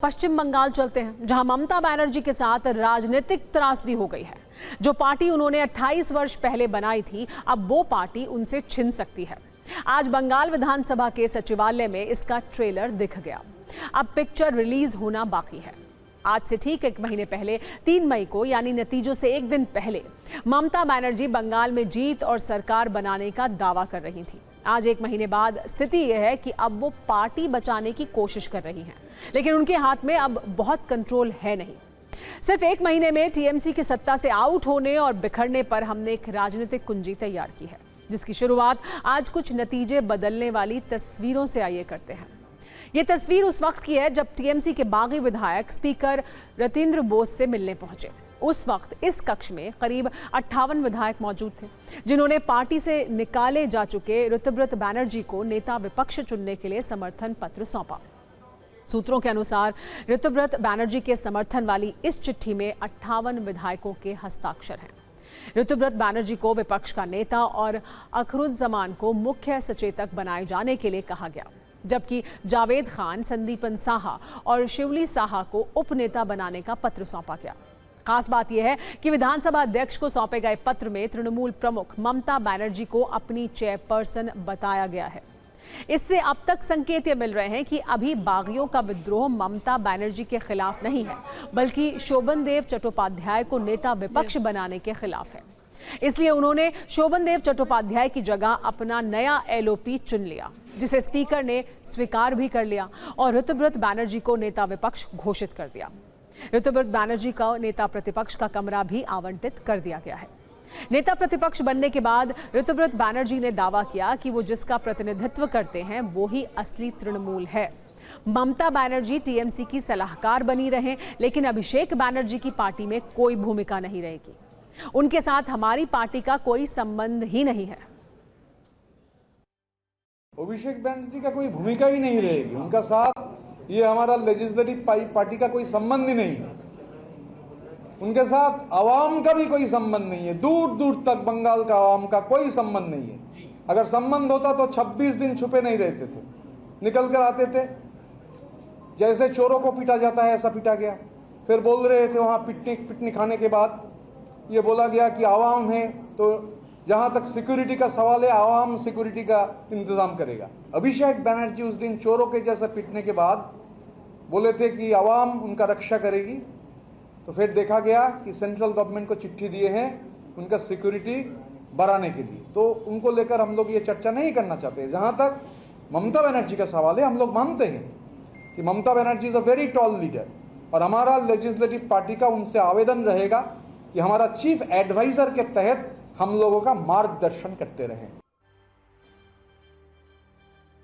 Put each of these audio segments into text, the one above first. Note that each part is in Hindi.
पश्चिम बंगाल चलते हैं, जहां ममता बनर्जी के साथ राजनीतिक त्रासदी हो गई है। जो पार्टी उन्होंने 28 वर्ष पहले बनाई थी, अब वो पार्टी उनसे छिन सकती है। आज बंगाल विधानसभा के सचिवालय में इसका ट्रेलर दिख गया। अब पिक्चर रिलीज होना बाकी है। आज से ठीक 1 महीने पहले 3 मई को, यानी नतीजों से 1 दिन पहले, ममता बनर्जी बंगाल में जीत और सरकार बनाने का दावा कर रही थी। आज 1 महीने बाद स्थिति यह है कि अब वो पार्टी बचाने की कोशिश कर रही हैं, लेकिन उनके हाथ में अब बहुत कंट्रोल है नहीं। सिर्फ 1 महीने में टीएमसी की सत्ता से आउट होने और बिखरने पर हमने एक राजनीतिक कुंजी तैयार की है, जिसकी शुरुआत आज कुछ नतीजे बदलने वाली तस्वीरों से आइए करते हैं। ये तस्वीर उस वक्त की है जब टीएमसी के बागी विधायक स्पीकर रतिंद्र बोस से मिलने पहुंचे। उस वक्त इस कक्ष में करीब 58 विधायक मौजूद थे, जिन्होंने पार्टी से निकाले जा चुके ऋतुव्रत बनर्जी को नेता विपक्ष चुनने के लिए समर्थन पत्र सौंपा। सूत्रों के अनुसार ऋतुव्रत बनर्जी के समर्थन वाली इस चिट्ठी में 58 विधायकों के हस्ताक्षर हैं। ऋतुव्रत बनर्जी को विपक्ष का नेता और अखरुद्दीन को मुख्य सचेतक बनाए जाने के लिए कहा गया, जबकि जावेद खान, संदीपन साहा और शिवली साहा को उपनेता बनाने का पत्र सौंपा गया। खास बात यह है कि विधानसभा अध्यक्ष को सौंपे गए पत्र में तृणमूल प्रमुख ममता बनर्जी को अपनी चेयरपर्सन बताया गया है। इससे अब तक संकेत ये मिल रहे हैं कि अभी बागियों का विद्रोह ममता बनर्जी के खिलाफ नहीं है, बल्कि शोभनदेव चट्टोपाध्याय को नेता विपक्ष बनाने के खिलाफ है। इसलिए उन्होंने शोभनदेव चट्टोपाध्याय की जगह अपना नया एलओपी चुन लिया, जिसे स्पीकर ने स्वीकार भी कर लिया और ऋतुव्रत बनर्जी को नेता विपक्ष घोषित कर दिया। ऋतुव्रत बनर्जी का नेता प्रतिपक्ष का कमरा भी आवंटित कर दिया गया है। नेता प्रतिपक्ष बनने के बाद ऋतुव्रत बनर्जी ने दावा किया कि वो जिसका प्रतिनिधित्व करते हैं वो ही असली तृणमूल है। ममता बनर्जी टीएमसी की सलाहकार बनी रहे, लेकिन अभिषेक बनर्जी की पार्टी में कोई भूमिका नहीं रहेगी। उनके साथ हमारी पार्टी का कोई संबंध ही नहीं है। अभिषेक बनर्जी का कोई भूमिका ही नहीं रहेगी, उनका साथ ये हमारा लेजिस्लेटिव पार्टी का कोई संबंध ही नहीं है। उनके साथ आवाम का भी कोई संबंध नहीं है, दूर दूर तक बंगाल का आवाम का कोई संबंध नहीं है। अगर संबंध होता तो 26 दिन छुपे नहीं रहते थे, निकल कर आते थे। जैसे चोरों को पीटा जाता है ऐसा पीटा गया। फिर बोल रहे थे वहाँ पिकनिक खाने के बाद ये बोला गया कि आवाम है, तो जहाँ तक सिक्योरिटी का सवाल है, आवाम सिक्योरिटी का इंतजाम करेगा। अभिषेक बनर्जी उस दिन चोरों के जैसा पीटने के बाद बोले थे कि आवाम उनका रक्षा करेगी। तो फिर देखा गया कि सेंट्रल गवर्नमेंट को चिट्ठी दिए हैं उनका सिक्योरिटी बढ़ाने के लिए। तो उनको लेकर हम लोग ये चर्चा नहीं करना चाहते। जहाँ तक ममता बनर्जी का सवाल है, हम लोग मानते हैं कि Mamata Banerjee is a very tall leader, और हमारा लेजिस्लेटिव पार्टी का उनसे आवेदन रहेगा कि हमारा चीफ एडवाइजर के तहत हम लोगों का मार्गदर्शन करते रहें।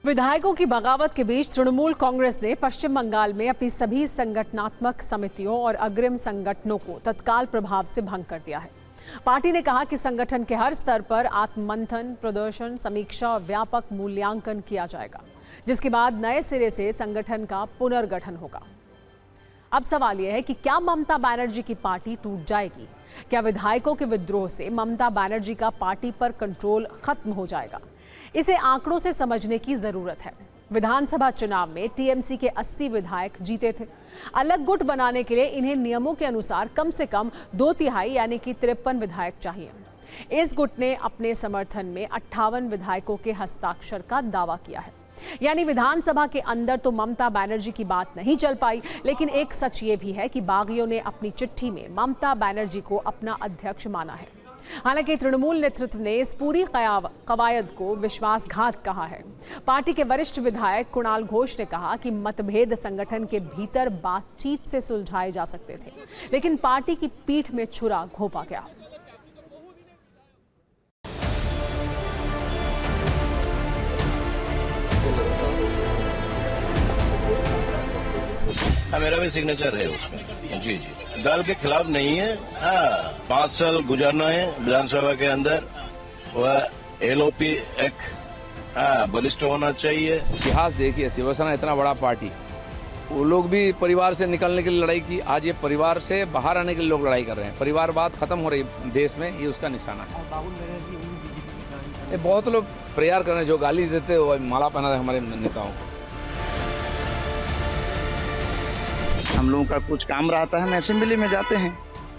विधायकों की बगावत के बीच तृणमूल कांग्रेस ने पश्चिम बंगाल में अपनी सभी संगठनात्मक समितियों और अग्रिम संगठनों को तत्काल प्रभाव से भंग कर दिया है। पार्टी ने कहा कि संगठन के हर स्तर पर आत्ममंथन, प्रदर्शन, समीक्षा और व्यापक मूल्यांकन किया जाएगा, जिसके बाद नए सिरे से संगठन का पुनर्गठन होगा। अब सवाल यह है कि क्या ममता बनर्जी की पार्टी टूट जाएगी? क्या विधायकों के विद्रोह से ममता बनर्जी का पार्टी पर कंट्रोल खत्म हो जाएगा? इसे आंकड़ों से समझने की जरूरत है। विधानसभा चुनाव में टीएमसी के 80 विधायक जीते थे। अलग गुट बनाने के लिए इन्हें नियमों के अनुसार कम से कम 2/3 यानी कि 53 विधायक चाहिए। इस गुट ने अपने समर्थन में 58 विधायकों के हस्ताक्षर का दावा किया है। यानी विधानसभा के अंदर तो ममता बनर्जी की बात नहीं चल पाई, लेकिन एक सच ये भी है कि बागियों ने अपनी चिट्ठी में ममता बनर्जी को अपना अध्यक्ष माना है। हालांकि तृणमूल नेतृत्व ने इस पूरी कवायद को विश्वासघात कहा है। पार्टी के वरिष्ठ विधायक कुणाल घोष ने कहा कि मतभेद संगठन के भीतर बातचीत से सुलझाए जा सकते थे, लेकिन पार्टी की पीठ में छुरा घोंपा गया। मेरा भी सिग्नेचर है उसमें। जी जी, दल के खिलाफ नहीं है। हाँ, 5 साल गुजारना है विधानसभा के अंदर। वह एलओपी एक बलिष्ठ होना चाहिए। इतिहास देखिए, शिवसेना इतना बड़ा पार्टी, वो लोग भी परिवार से निकलने के लिए लड़ाई की। आज ये परिवार से बाहर आने के लिए लोग लड़ाई कर रहे हैं। परिवारवाद खत्म हो रही है देश में, ये उसका निशाना है। ये बहुत लोग प्रेयर कर रहे हैं, जो गाली देते हैं वो माला पहना रहे हमारे नेताओं को। हम लोगों का कुछ काम रहता है, हम असेंबली में जाते हैं।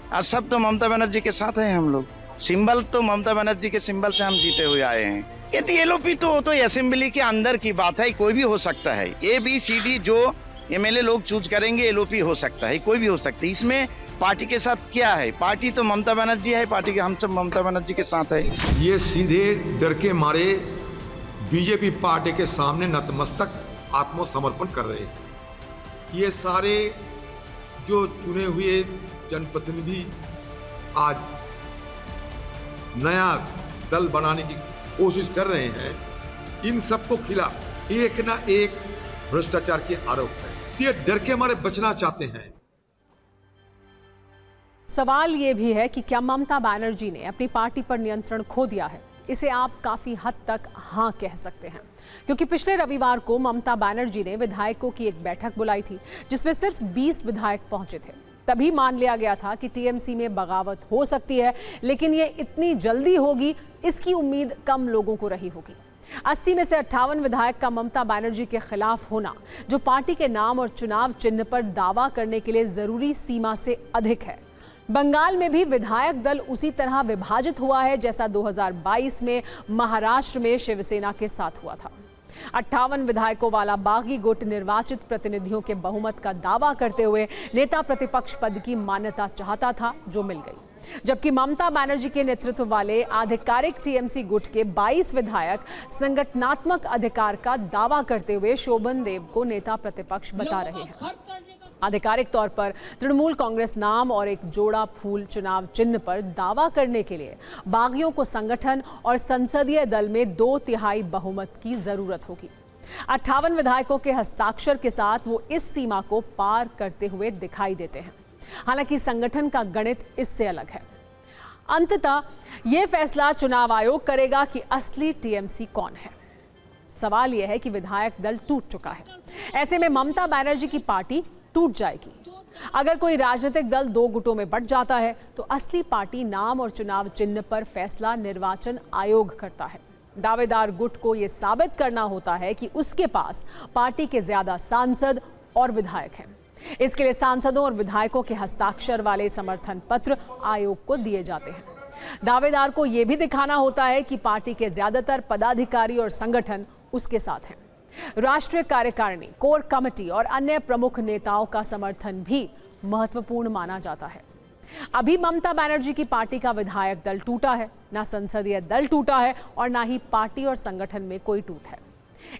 और सब तो ममता बनर्जी के साथ हैं हम लोग। सिंबल तो ममता बनर्जी के सिंबल से हम जीते हुए आए हैं। यदि एलओपी तो असेंबली के अंदर की बात है, कोई भी हो सकता है। ABCD जो एमएलए लोग चूज करेंगे एलओपी हो सकता है, कोई भी हो सकता है। इसमें पार्टी के साथ क्या है? पार्टी तो ममता बनर्जी है, पार्टी के हम सब ममता बनर्जी के साथ है। ये सीधे डर के मारे बीजेपी पार्टी के सामने नतमस्तक आत्मसमर्पण कर रहे हैं। ये सारे जो चुने हुए जनप्रतिनिधि आज नया दल बनाने की कोशिश कर रहे हैं, इन सबको खिलाफ एक ना एक भ्रष्टाचार के आरोप है। ये डर के मारे बचना चाहते हैं। सवाल ये भी है कि क्या ममता बनर्जी ने अपनी पार्टी पर नियंत्रण खो दिया है? इसे आप काफी हद तक हाँ कह सकते हैं, क्योंकि पिछले रविवार को ममता बनर्जी ने विधायकों की एक बैठक बुलाई थी जिसमें सिर्फ 20 विधायक पहुंचे थे। तभी मान लिया गया था कि टीएमसी में बगावत हो सकती है, लेकिन ये इतनी जल्दी होगी इसकी उम्मीद कम लोगों को रही होगी। 80 में से 58 विधायक का ममता बनर्जी के खिलाफ होना, जो पार्टी के नाम और चुनाव चिन्ह पर दावा करने के लिए जरूरी सीमा से अधिक है। बंगाल में भी विधायक दल उसी तरह विभाजित हुआ है जैसा 2022 में महाराष्ट्र में शिवसेना के साथ हुआ था। 58 विधायकों वाला बागी गुट निर्वाचित प्रतिनिधियों के बहुमत का दावा करते हुए नेता प्रतिपक्ष पद की मान्यता चाहता था, जो मिल गई। जबकि ममता बनर्जी के नेतृत्व वाले आधिकारिक टीएमसी गुट के 22 विधायक संगठनात्मक अधिकार का दावा करते हुए शोभन देव को नेता प्रतिपक्ष बता रहे हैं। आधिकारिक तौर पर तृणमूल कांग्रेस नाम और एक जोड़ा फूल चुनाव चिन्ह पर दावा करने के लिए बागियों को संगठन और संसदीय दल में 2/3 बहुमत की जरूरत होगी। 58 विधायकों के हस्ताक्षर के साथ वो इस सीमा को पार करते हुए दिखाई देते हैं। हालांकि संगठन का गणित इससे अलग है। अंततः यह फैसला चुनाव आयोग करेगा कि असली टीएमसी कौन है। सवाल यह है कि विधायक दल टूट चुका है। ऐसे में ममता बनर्जी की पार्टी टूट जाएगी। अगर कोई राजनीतिक दल 2 गुटों में बंट जाता है तो असली पार्टी नाम और चुनाव चिन्ह पर फैसला निर्वाचन आयोग करता है। दावेदार गुट को यह साबित करना होता है कि उसके पास पार्टी के ज्यादा सांसद और विधायक हैं। इसके लिए सांसदों और विधायकों के हस्ताक्षर वाले समर्थन पत्र आयोग को दिए जाते हैं। दावेदार को यह भी दिखाना होता है कि पार्टी के ज्यादातर पदाधिकारी और संगठन उसके साथ हैं। राष्ट्रीय कार्यकारिणी, कोर कमेटी और अन्य प्रमुख नेताओं का समर्थन भी महत्वपूर्ण माना जाता है। अभी ममता बनर्जी की पार्टी का विधायक दल टूटा है, ना संसदीय दल टूटा है और ना ही पार्टी और संगठन में कोई टूट है।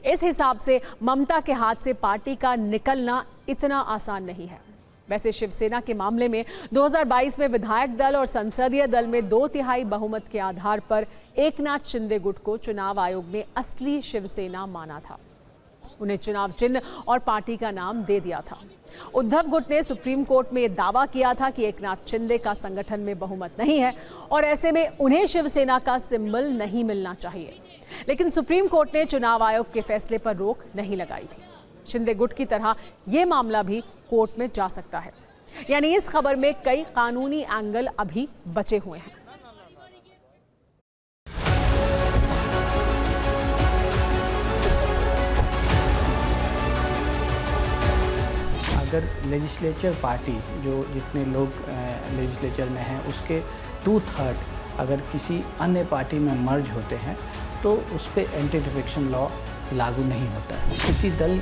इस हिसाब से ममता के हाथ से पार्टी का निकलना इतना आसान नहीं है। वैसे शिवसेना के मामले में 2022 में विधायक दल और संसदीय दल में 2/3 बहुमत के आधार पर एकनाथ शिंदे गुट को चुनाव आयोग ने असली शिवसेना माना था। उन्हें चुनाव चिन्ह और पार्टी का नाम दे दिया था। उद्धव गुट ने सुप्रीम कोर्ट में यह दावा किया था कि एकनाथ शिंदे का संगठन में बहुमत नहीं है और ऐसे में उन्हें शिवसेना का सिंबल नहीं मिलना चाहिए। लेकिन सुप्रीम कोर्ट ने चुनाव आयोग के फैसले पर रोक नहीं लगाई थी। शिंदे गुट की तरह यह मामला भी कोर्ट में जा सकता है। यानी इस खबर में कई कानूनी एंगल अभी बचे हुए हैं। अगर लेजिस्लेचर पार्टी जो जितने लोग लेजिस्लेचर में हैं उसके 2/3 अगर किसी अन्य पार्टी में मर्ज होते हैं तो उस पर एंटी डिफेक्शन लॉ लागू नहीं होता है। किसी दल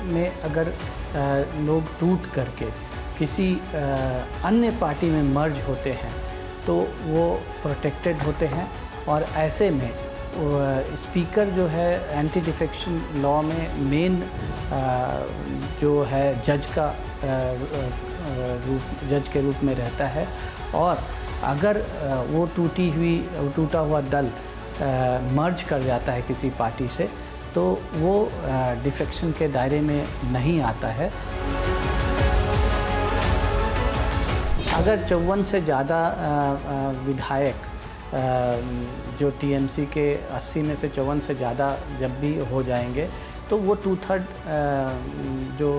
में अगर लोग टूट करके किसी अन्य पार्टी में मर्ज होते हैं तो वो प्रोटेक्टेड होते हैं और ऐसे में स्पीकर जो है एंटी डिफेक्शन लॉ में मेन जो है जज के रूप में रहता है। और अगर वो टूटा हुआ दल मर्ज कर जाता है किसी पार्टी से तो वो डिफेक्शन के दायरे में नहीं आता है। अगर 54 से ज़्यादा विधायक जो टीएमसी के 80 में से 54 से ज़्यादा जब भी हो जाएंगे तो वो 2/3 जो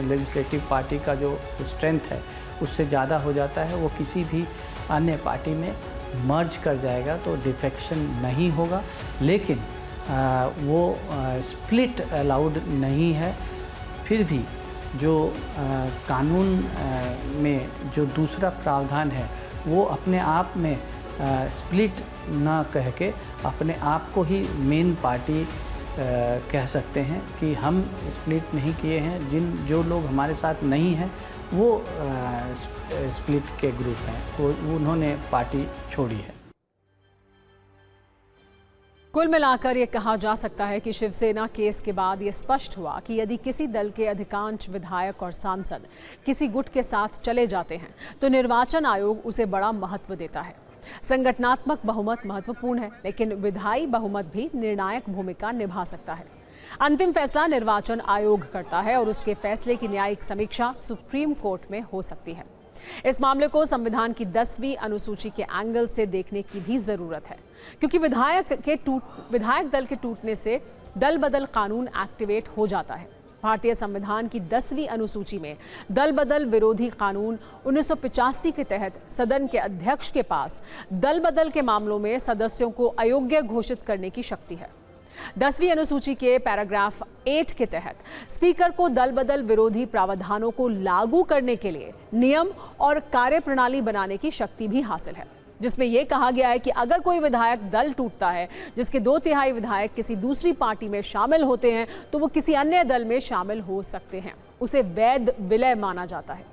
लेजिस्लेटिव पार्टी का जो स्ट्रेंथ है उससे ज़्यादा हो जाता है। वो किसी भी अन्य पार्टी में मर्ज कर जाएगा तो डिफेक्शन नहीं होगा। लेकिन वो स्प्लिट अलाउड नहीं है। फिर भी जो कानून में जो दूसरा प्रावधान है वो अपने आप में स्प्लिट ना कह के अपने आप को ही मेन पार्टी कह सकते हैं कि हम स्प्लिट नहीं किए हैं। जो लोग हमारे साथ नहीं हैं वो स्प्लिट के ग्रुप हैं, वो उन्होंने पार्टी छोड़ी है। कुल मिलाकर ये कहा जा सकता है कि शिवसेना केस के बाद ये स्पष्ट हुआ कि यदि किसी दल के अधिकांश विधायक और सांसद किसी गुट के साथ चले जाते हैं तो निर्वाचन आयोग उसे बड़ा महत्व देता है। संगठनात्मक बहुमत महत्वपूर्ण है, लेकिन विधायी बहुमत भी निर्णायक भूमिका निभा सकता है। अंतिम फैसला निर्वाचन आयोग करता है और उसके फैसले की न्यायिक समीक्षा सुप्रीम कोर्ट में हो सकती है। इस मामले को संविधान की 10वीं अनुसूची के एंगल से देखने की भी जरूरत है, क्योंकि विधायक दल के टूटने से दल बदल कानून एक्टिवेट हो जाता है। भारतीय संविधान की 10वीं अनुसूची में दल बदल विरोधी कानून 1985 के तहत सदन के अध्यक्ष के पास दल बदल के मामलों में सदस्यों को अयोग्य घोषित करने की शक्ति है। 10वीं अनुसूची के पैराग्राफ 8 के तहत स्पीकर को दल बदल विरोधी प्रावधानों को लागू करने के लिए नियम और कार्यप्रणाली बनाने की शक्ति भी हासिल है, जिसमें यह कहा गया है कि अगर कोई विधायक दल टूटता है जिसके 2/3 विधायक किसी दूसरी पार्टी में शामिल होते हैं तो वो किसी अन्य दल में शामिल हो सकते हैं। उसे वैध विलय माना जाता है।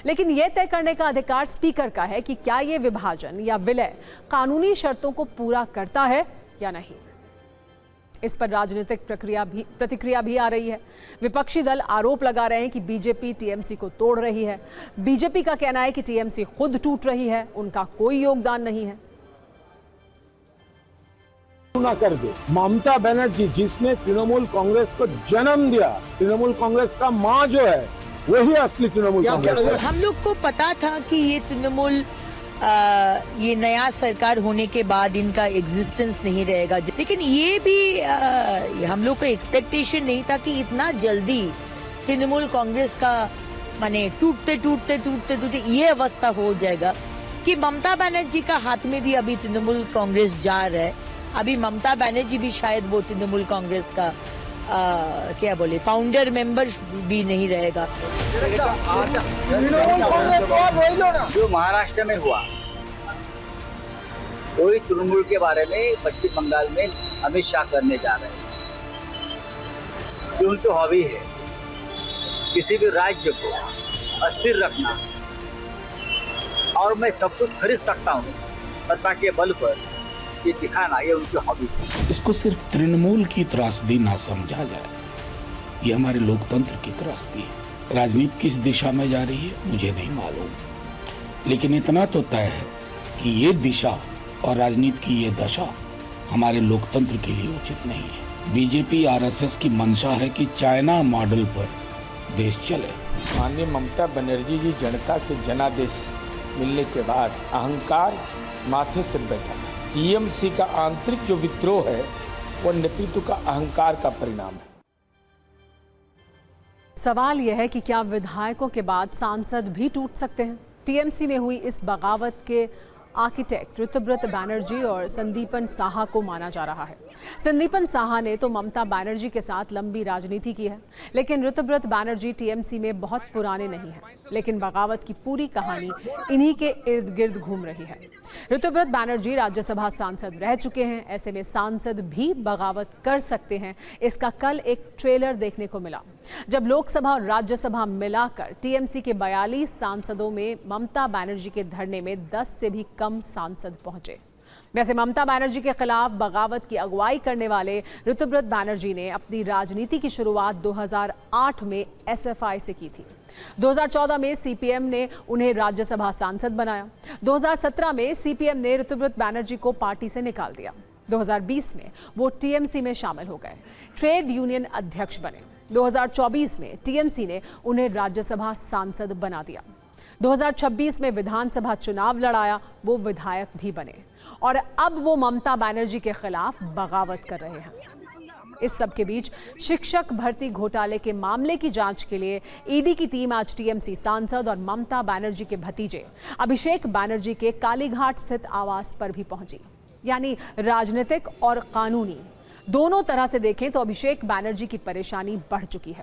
लेकिन यह तय करने का अधिकार स्पीकर का है कि क्या यह विभाजन या विलय कानूनी शर्तों को पूरा करता है या नहीं। इस पर राजनीतिक प्रतिक्रिया भी आ रही है। विपक्षी दल आरोप लगा रहे हैं कि बीजेपी टीएमसी को तोड़ रही है। बीजेपी का कहना है कि टीएमसी खुद टूट रही है, उनका कोई योगदान नहीं है। ना कर दे ममता बनर्जी, जिसने तृणमूल कांग्रेस को जन्म दिया, तृणमूल कांग्रेस का माँ जो है वही असली तृणमूल कांग्रेस है। हम लोग को पता था कि ये तृणमूल ये नया सरकार होने के बाद इनका एग्जिस्टेंस नहीं रहेगा, लेकिन ये भी हम लोग को एक्सपेक्टेशन नहीं था कि इतना जल्दी तृणमूल कांग्रेस का माने टूटते ये अवस्था हो जाएगा कि ममता बनर्जी का हाथ में भी अभी तृणमूल कांग्रेस जा रहा है। अभी ममता बनर्जी भी शायद वो तृणमूल कांग्रेस का क्या बोले फाउंडर मेंबर भी नहीं रहेगा। जो महाराष्ट्र में हुआ वही तृणमूल के बारे में पश्चिम बंगाल में अमित शाह करने जा रहे हैं। जो उनकी हॉबी है किसी भी राज्य को अस्थिर रखना और मैं सब कुछ खरीद सकता हूँ सत्ता के बल पर, ये दिखाना ये उनकी हॉबी है। इसको सिर्फ तृणमूल की त्रासदी ना समझा जाए, ये हमारे लोकतंत्र की त्रासदी है। राजनीति किस दिशा में जा रही है मुझे नहीं मालूम, लेकिन इतना तो तय है कि ये दिशा और राजनीति की ये दशा हमारे लोकतंत्र के लिए उचित नहीं है। बीजेपी आरएसएस की मंशा है कि चाइना मॉडल पर देश चले। माननीय ममता बनर्जी जी जनता के जनादेश मिलने के बाद अहंकार माथे से बैठा। टीएमसी का आंतरिक जो विद्रोह है वो नेतृत्व का अहंकार का परिणाम है। सवाल यह है कि क्या विधायकों के बाद सांसद भी टूट सकते हैं? टीएमसी में हुई इस बगावत के आर्किटेक्ट ऋतुव्रत बैनर्जी और संदीपन साहा को माना जा रहा है। संदीपन साहा ने तो ममता बनर्जी के साथ लंबी राजनीति की है, लेकिन ऋतुव्रत बैनर्जी टीएमसी में बहुत पुराने नहीं हैं। लेकिन बगावत की पूरी कहानी इन्हीं के इर्द गिर्द घूम रही है। ऋतुव्रत बैनर्जी राज्यसभा सांसद रह चुके हैं, ऐसे में सांसद भी बगावत कर सकते हैं। इसका कल एक ट्रेलर देखने को मिला, जब लोकसभा और राज्यसभा मिलाकर टीएमसी के 42 सांसदों में ममता बनर्जी के धरने में 10 से भी कम सांसद पहुंचे। वैसे ममता बनर्जी के खिलाफ बगावत की अगुवाई करने वाले ऋतुव्रत बैनर्जी ने अपनी राजनीति की शुरुआत 2008 में एसएफआई से की थी। 2014 में सीपीएम ने उन्हें राज्यसभा सांसद बनाया। 2017 में सीपीएम ने ऋतुव्रत बैनर्जी को पार्टी से निकाल दिया। 2020 में वो टीएमसी में शामिल हो गए, ट्रेड यूनियन अध्यक्ष बने। 2024 में टीएमसी ने उन्हें राज्यसभा सांसद बना दिया। 2026 में विधानसभा चुनाव लड़ाया, वो विधायक भी बने और अब वो ममता बनर्जी के खिलाफ बगावत कर रहे हैं। इस सब के बीच शिक्षक भर्ती घोटाले के मामले की जांच के लिए ईडी की टीम आज टीएमसी सांसद और ममता बनर्जी के भतीजे अभिषेक बनर्जी के कालीघाट स्थित आवास पर भी पहुंची। यानी राजनीतिक और कानूनी दोनों तरह से देखें तो अभिषेक बनर्जी की परेशानी बढ़ चुकी है।